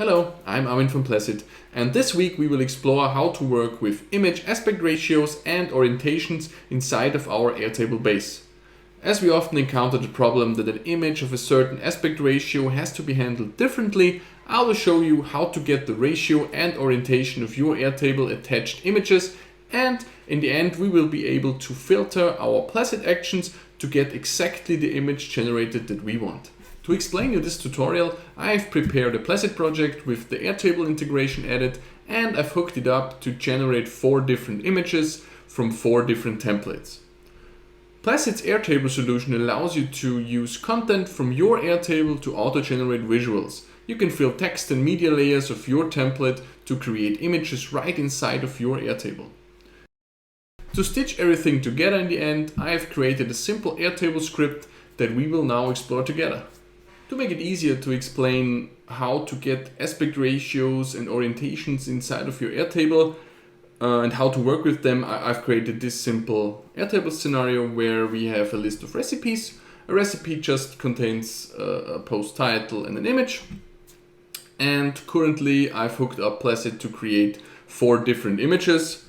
Hello, I'm Armin from Placid, and this week we will explore how to work with image aspect ratios and orientations inside of our Airtable base. As we often encounter the problem that an image of a certain aspect ratio has to be handled differently, I will show you how to get the ratio and orientation of your Airtable attached images, and in the end we will be able to filter our Placid actions to get exactly the image generated that we want. To explain you this tutorial, I've prepared a Placid project with the Airtable integration added, and I've hooked it up to generate 4 different images from 4 different templates. Placid's Airtable solution allows you to use content from your Airtable to auto-generate visuals. You can fill text and media layers of your template to create images right inside of your Airtable. To stitch everything together in the end, I have created a simple Airtable script that we will now explore together. To make it easier to explain how to get aspect ratios and orientations inside of your Airtable and how to work with them, I've created this simple Airtable scenario where we have a list of recipes. A recipe just contains a post title and an image. And currently I've hooked up Placid to create 4 different images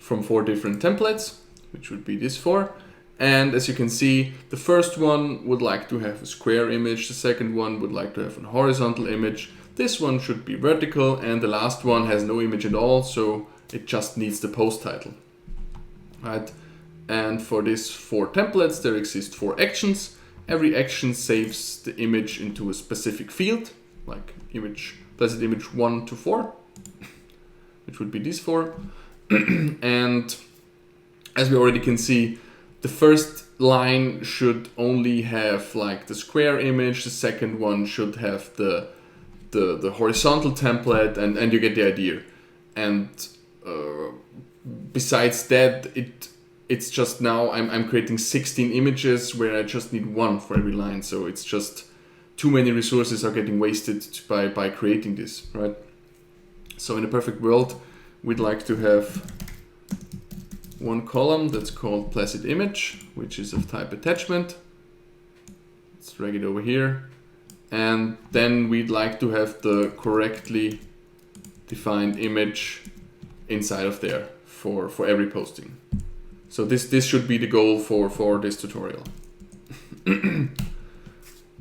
from 4 different templates, which would be these 4. And as you can see, the first one would like to have a square image, the second one would like to have a horizontal image, this one should be vertical, and the last one has no image at all, so it just needs the post title. Right? And for these 4 templates there exist 4 actions. Every action saves the image into a specific field, like Placid image 1 to 4, which would be these 4. And as we already can see, the first line should only have like the square image, the second one should have the horizontal template, and you get the idea. And besides that, it's just now I'm creating 16 images where I just need 1 for every line, so it's just too many resources are getting wasted by creating this, right? So in a perfect world, we'd like to have 1 column that's called Placid image, which is of type attachment. Let's drag it over here. And then we'd like to have the correctly defined image inside of there for every posting. So this should be the goal for this tutorial.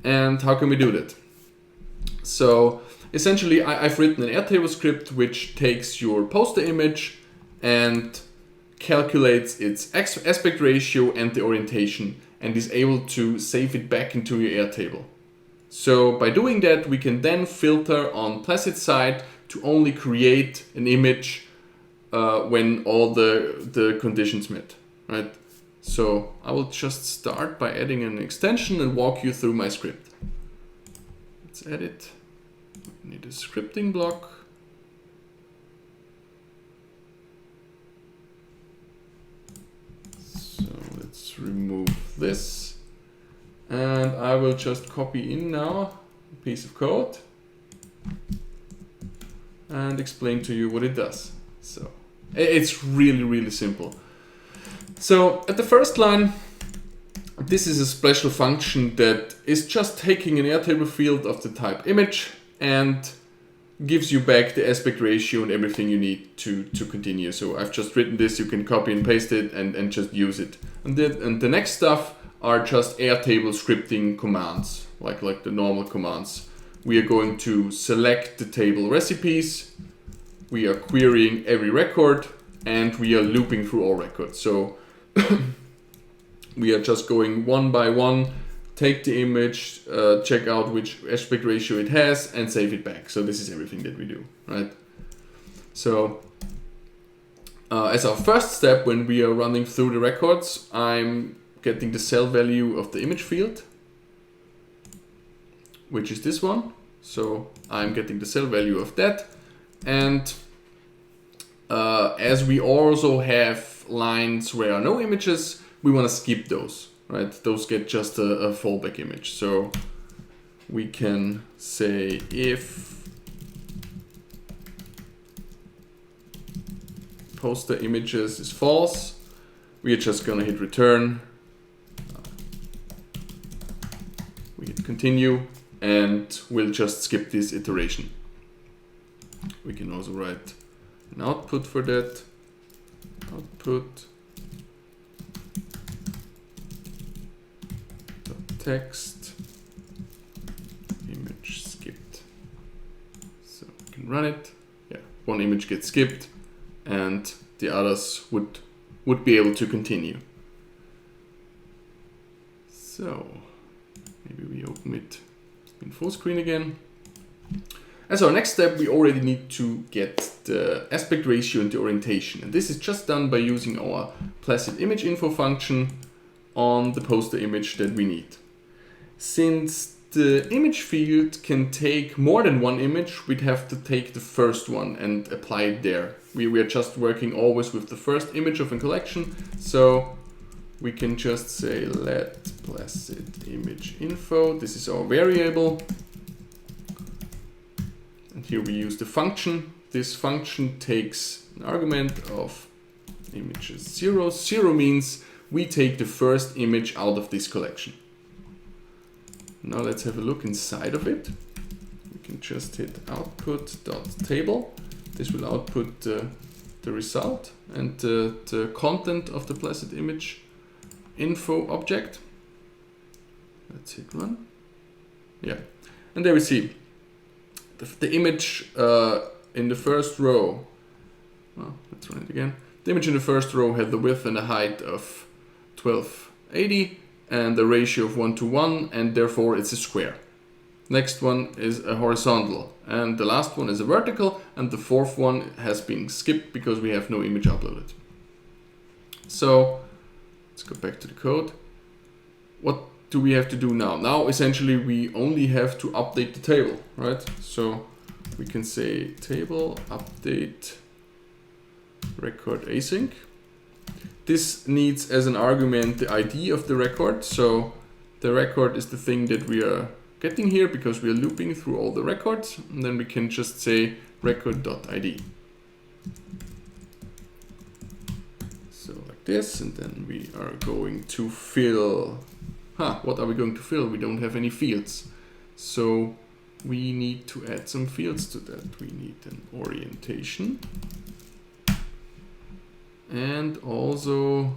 And how can we do that? So essentially I've written an Airtable script which takes your poster image and calculates its aspect ratio and the orientation and is able to save it back into your Airtable. So by doing that, we can then filter on Placid side to only create an image when all the conditions met, right? So I will just start by adding an extension and walk you through my script. Let's edit. We need a scripting block. Remove this, and I will just copy in now a piece of code and explain to you what it does. So it's really simple. So at the first line, this is a special function that is just taking an Airtable field of the type image and gives you back the aspect ratio and everything you need to continue. So I've just written this, you can copy and paste it and just use it. And the next stuff are just Airtable scripting commands, like the normal commands. We are going to select the table recipes, we are querying every record, and we are looping through all records. So we are just going one by one, take the image, check out which aspect ratio it has, and save it back. So this is everything that we do, right? So as our first step, when we are running through the records, I'm getting the cell value of the image field, which is this one. So I'm getting the cell value of that. And as we also have lines where are no images, we want to skip those. Right, those get just a fallback image. So we can say if poster images is false, we are just gonna hit return. We hit continue, and we'll just skip this iteration. we can also write an output for that. Output text image skipped. So we can run it. Yeah, one image gets skipped and the others would be able to continue. So maybe we open it in full screen again. As our next step, we already need to get the aspect ratio and the orientation. And this is just done by using our Placid image info function on the poster image that we need. Since the image field can take more than one image, we'd have to take the first one and apply it there. We are just working always with the first image of a collection. So we can just say let Placid image info. This is our variable. And here we use the function. This function takes an argument of images 0. 0 means we take the first image out of this collection. Now let's have a look inside of it. We can just hit output.table. This will output the result and the content of the Placid image info object. Let's hit run. Yeah, and there we see the image in the first row. Well, let's run it again. The image in the first row had the width and a height of 1280 and a ratio of 1:1, and therefore it's a square. Next one is a horizontal, and the last one is a vertical, and the fourth one has been skipped because we have no image uploaded. So let's go back to the code. What do we have to do now? Now essentially we only have to update the table, right? So we can say table update record async. This needs as an argument the ID of the record. So the record is the thing that we are getting here because we are looping through all the records, and then we can just say record.id. So like this, and then we are going to fill. What are we going to fill? We don't have any fields. So we need to add some fields to that. We need an orientation and also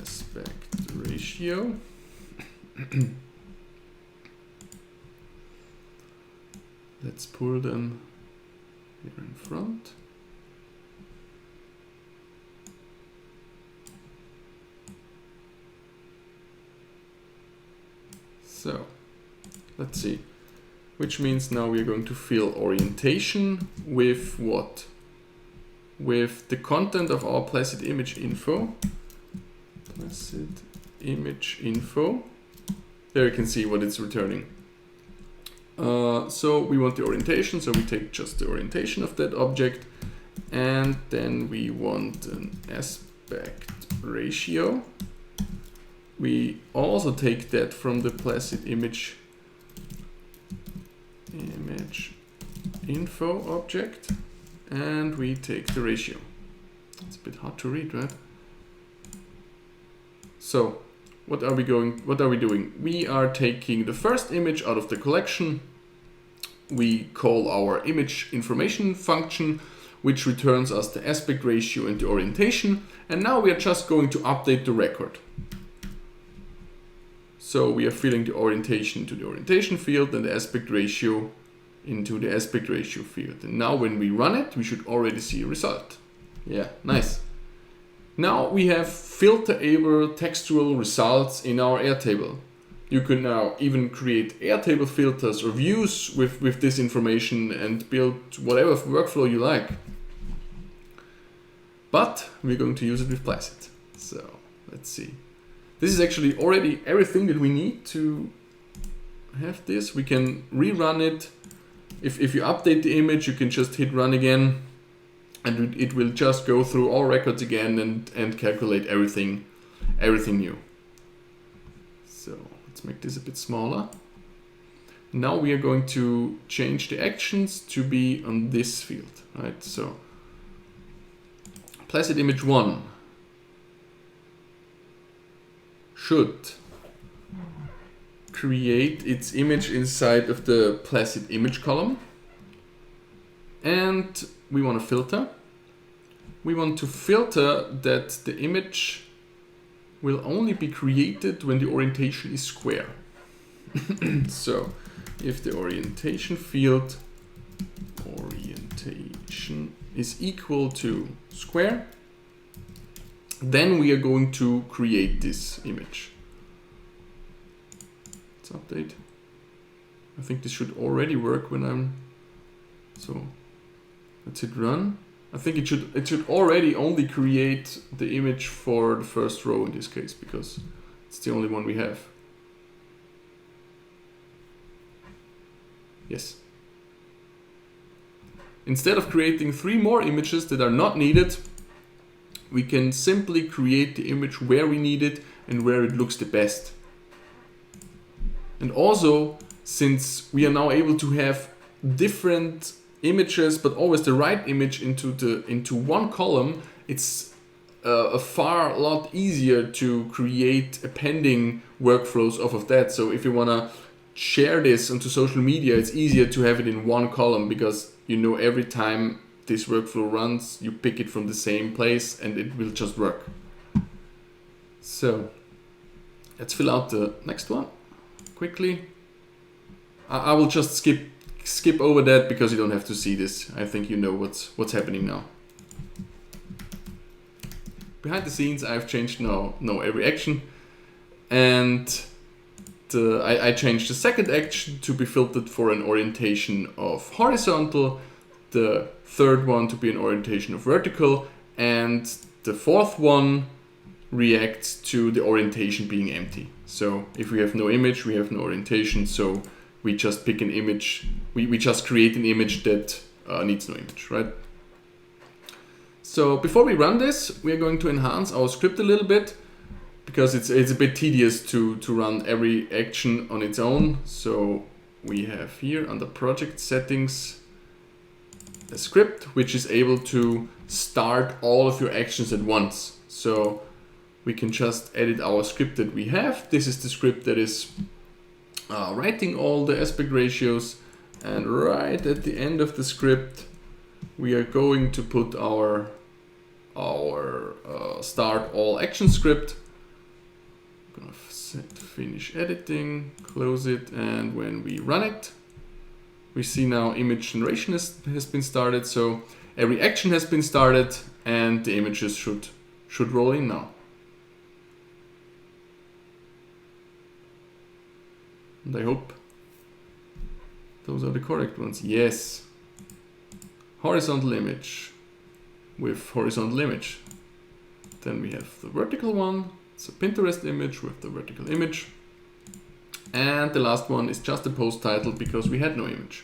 aspect ratio. Let's pull them here in front. So let's see, which means now we're going to fill orientation with what? With the content of our Placid image info. Placid image info. There you can see what it's returning. So we want the orientation, so we take just the orientation of that object, and then we want an aspect ratio. We also take that from the Placid image info object, and we take the ratio. It's a bit hard to read, right? So what are we doing? We are taking the first image out of the collection. We call our image information function, which returns us the aspect ratio and the orientation. And now we are just going to update the record. So we are filling the orientation to the orientation field and the aspect ratio into the aspect ratio field. And now when we run it, we should already see a result. Yeah, nice. Now we have filterable textual results in our Airtable. You can now even create Airtable filters or views with this information and build whatever workflow you like. But we're going to use it with Placid. So let's see. This is actually already everything that we need to have this. We can rerun it. If you update the image, you can just hit run again, and it will just go through all records again and calculate everything new. So let's make this a bit smaller. Now we are going to change the actions to be on this field, right? So Placid image 1 should create its image inside of the Placid image column. And we want to filter. We want to filter that the image will only be created when the orientation is square. So if the orientation field orientation is equal to square, then we are going to create this image. Let's update. I think this should already work when I'm, so let's hit run. I think it should already only create the image for the first row in this case, because it's the only one we have. Yes. Instead of creating 3 more images that are not needed, we can simply create the image where we need it and where it looks the best. And also, since we are now able to have different images, but always the right image into one column, it's a lot easier to create appending workflows off of that. So if you want to share this onto social media, it's easier to have it in one column, because you know every time this workflow runs, you pick it from the same place and it will just work. So let's fill out the next one quickly. I will just skip over that because you don't have to see this. I think you know what's happening now. Behind the scenes, I've changed now every action, and I changed the second action to be filtered for an orientation of horizontal, the third one to be an orientation of vertical, and the fourth one reacts to the orientation being empty. So if we have no image, we have no orientation, so we just pick an image, we just create an image that needs no image, right? So before we run this, we are going to enhance our script a little bit, because it's a bit tedious to run every action on its own. So we have here under project settings a script which is able to start all of your actions at once. So we can just edit our script that we have. This is the script that is writing all the aspect ratios, and right at the end of the script we are going to put our start all action script. I'm gonna set finish editing, close it, and when we run it, we see now image generation has been started. So every action has been started and the images should roll in now. And I hope those are the correct ones. Yes. Horizontal image with horizontal image. Then we have the vertical one. It's a Pinterest image with the vertical image. And the last one is just a post title because we had no image.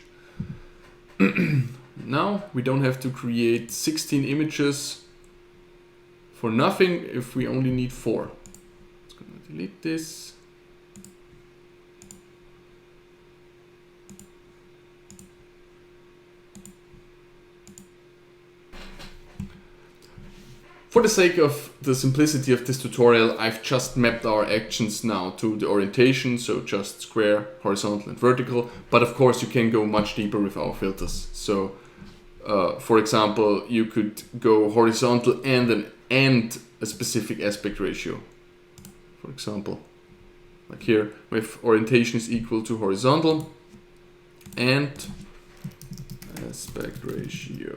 Now we don't have to create 16 images for nothing if we only need 4. It's going to delete this. For the sake of the simplicity of this tutorial, I've just mapped our actions now to the orientation, so just square, horizontal and vertical, but of course you can go much deeper with our filters. So for example, you could go horizontal and a specific aspect ratio. For example, like here, with orientation is equal to horizontal and aspect ratio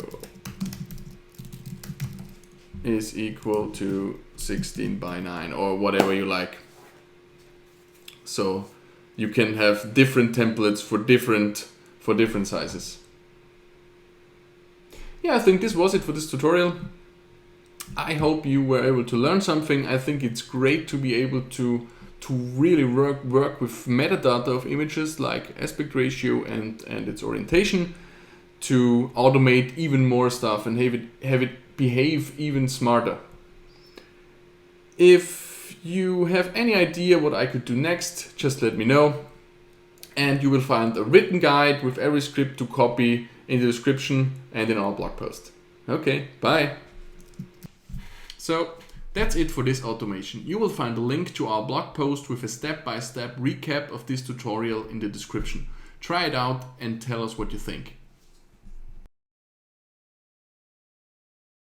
is equal to 16:9 or whatever you like. So you can have different templates for different sizes. Yeah, I think this was it for this tutorial. I hope you were able to learn something. I think it's great to be able to really work with metadata of images like aspect ratio and its orientation, to automate even more stuff and have it behave even smarter. If you have any idea what I could do next, just let me know. And you will find a written guide with every script to copy in the description and in our blog post. Okay, bye. So that's it for this automation. You will find a link to our blog post with a step-by-step recap of this tutorial in the description. Try it out and tell us what you think.